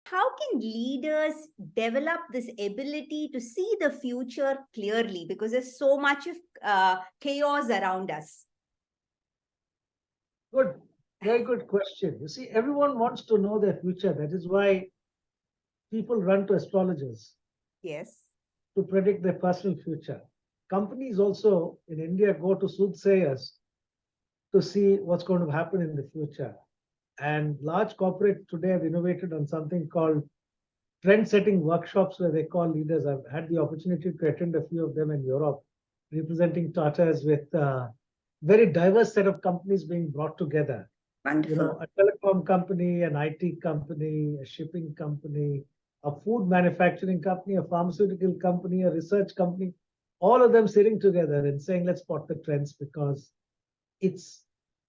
How can leaders develop this ability to see the future clearly? Because there's so much of chaos around us. Good, very good question. You see, everyone wants to know their future. That is why people run to astrologers Yes. to predict their personal future. Companies also in India go to soothsayers to see what's going to happen in the future. And large corporates today have innovated on something called trend setting workshops where they call leaders. I've had the opportunity to attend a few of them in Europe, representing Tata's with a very diverse set of companies being brought together. Wonderful. A telecom company, an IT company, a shipping company, a food manufacturing company, a pharmaceutical company, a research company, all of them sitting together and saying, let's spot the trends, because it's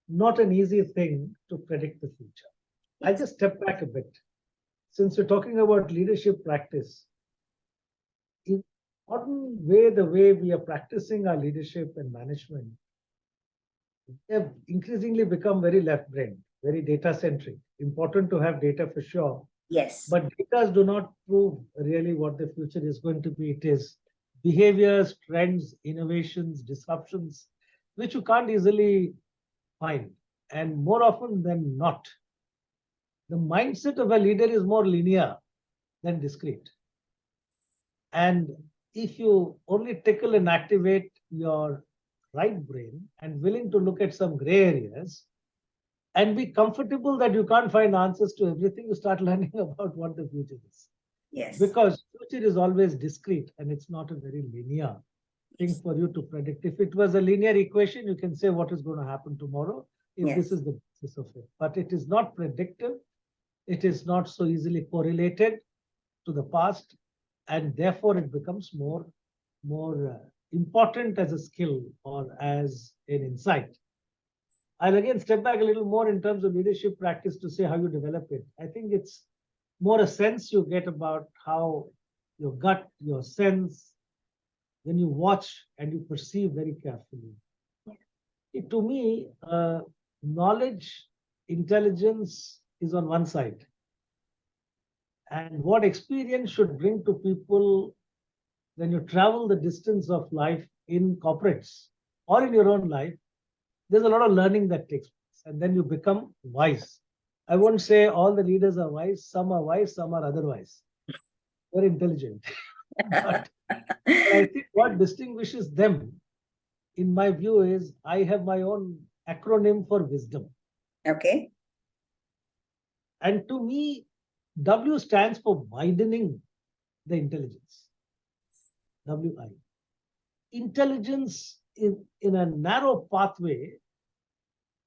not an easy thing to predict the future. I'll just step back a bit. Since we're talking about leadership practice, in modern way, the way we are practicing our leadership and management, have increasingly become very left-brained, very data-centric. Important to have data for sure. Yes. But data do not prove really what the future is going to be. It is behaviors, trends, innovations, disruptions, which you can't easily find. And more often than not, the mindset of a leader is more linear than discrete. And if you only tickle and activate your right brain and willing to look at some gray areas and be comfortable that you can't find answers to everything, you start learning about what the future is. Yes. Because future is always discrete and it's not a very linear thing for you to predict. If it was a linear equation, you can say what is going to happen tomorrow if this is the basis of it. But it is not predictive. It is not so easily correlated to the past, and therefore it becomes more important as a skill or as an insight. I'll again step back a little more in terms of leadership practice to say how you develop it. I think it's more a sense you get about how your gut, your sense, when you watch and you perceive very carefully. To me, knowledge, intelligence is on one side. And what experience should bring to people when you travel the distance of life in corporates or in your own life, there's a lot of learning that takes place. And then you become wise. I won't say all the leaders are wise. Some are otherwise. Very intelligent. But I think what distinguishes them, in my view, is I have my own acronym for wisdom. Okay. And to me, W stands for widening the intelligence. WI. Intelligence in a narrow pathway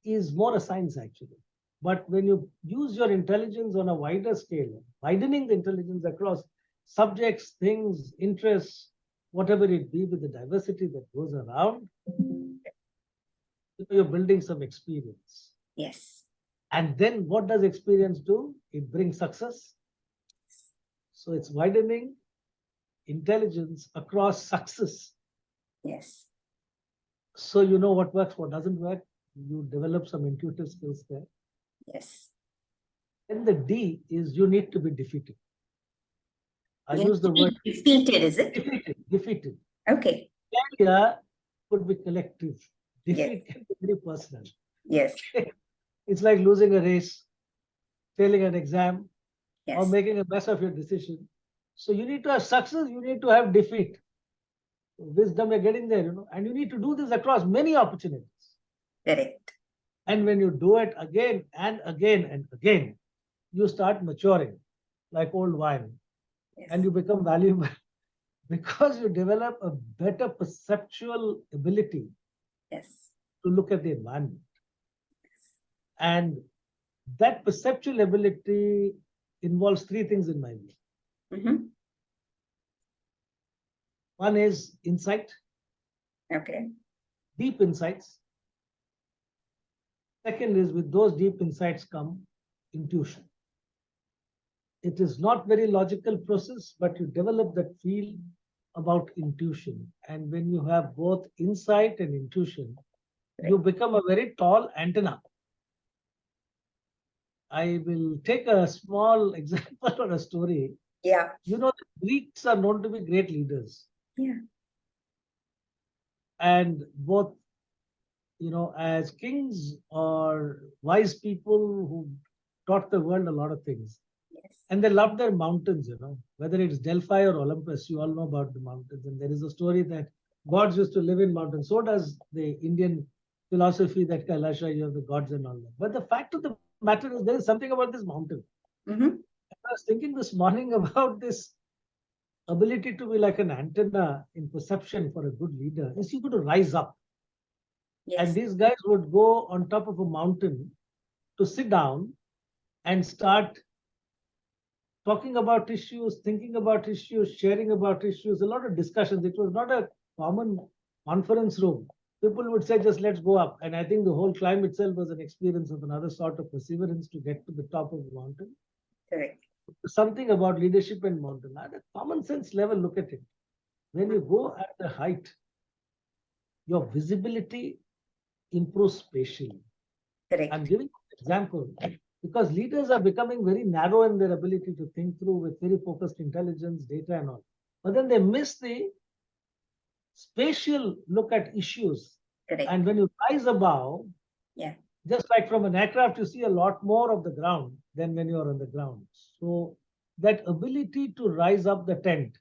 is more a science actually. But when you use your intelligence on a wider scale, widening the intelligence across subjects, things, interests, whatever it be, with the diversity that goes around, you're building some experience. Yes. And then what does experience do? It brings success. So it's widening intelligence across success. Yes. So you know what works, what doesn't work. You develop some intuitive skills there. Yes. And the D is you need to be defeated. I You use the word defeated, is it? Defeated. Okay. Failure could be collective. Defeat Yes. can be very personal. Yes. It's like losing a race, failing an exam, Yes. or making a mess of your decision. So you need to have success, you need to have defeat. Wisdom, you're getting there, and you need to do this across many opportunities. Correct. And when you do it again and again and again, you start maturing like old wine. Yes. And you become valuable because you develop a better perceptual ability. Yes. To look at the environment. Yes. And that perceptual ability involves three things in my view. Mm-hmm. One is insight. Okay. Deep insights. Second is, with those deep insights come intuition. It is not very logical process, but you develop that feel about intuition. And when you have both insight and intuition, you become a very tall antenna. I will take a small example or a story. Yeah. You know, the Greeks are known to be great leaders. Yeah. And both, as kings or wise people who taught the world a lot of things. Yes. And they loved their mountains, whether it's Delphi or Olympus, you all know about the mountains. And there is a story that gods used to live in mountains. So does the Indian philosophy that Kailasha, you have the gods and all that. But the fact of the matter is there is something about this mountain. Mm-hmm. I was thinking this morning about this ability to be like an antenna in perception for a good leader is you got to rise up. Yes. And these guys would go on top of a mountain to sit down and start talking about issues, thinking about issues, sharing about issues, a lot of discussions. It was not a common conference room. People would say, just let's go up. And I think the whole climb itself was an experience of another sort of perseverance to get to the top of the mountain. Correct. Something about leadership and mountain. At a common sense level, look at it. When you go at the height, your visibility improves spatially. Correct. I'm giving an example because leaders are becoming very narrow in their ability to think through with very focused intelligence, data, and all. But then they miss the spatial look at issues. Correct. And when you rise above, Yeah. just like from an aircraft, you see a lot more of the ground than when you're on the ground. So that ability to rise up the tent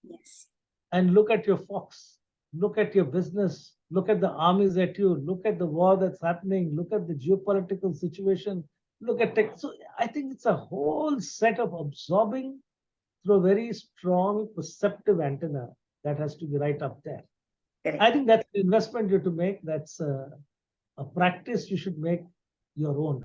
Yes. and look at your fox, look at your business, look at the armies at you, look at the war that's happening, look at the geopolitical situation, look at tech. So I think it's a whole set of absorbing through a very strong perceptive antenna that has to be right up there. Correct. I think that's the investment you have to make. That's a practice you should make your own.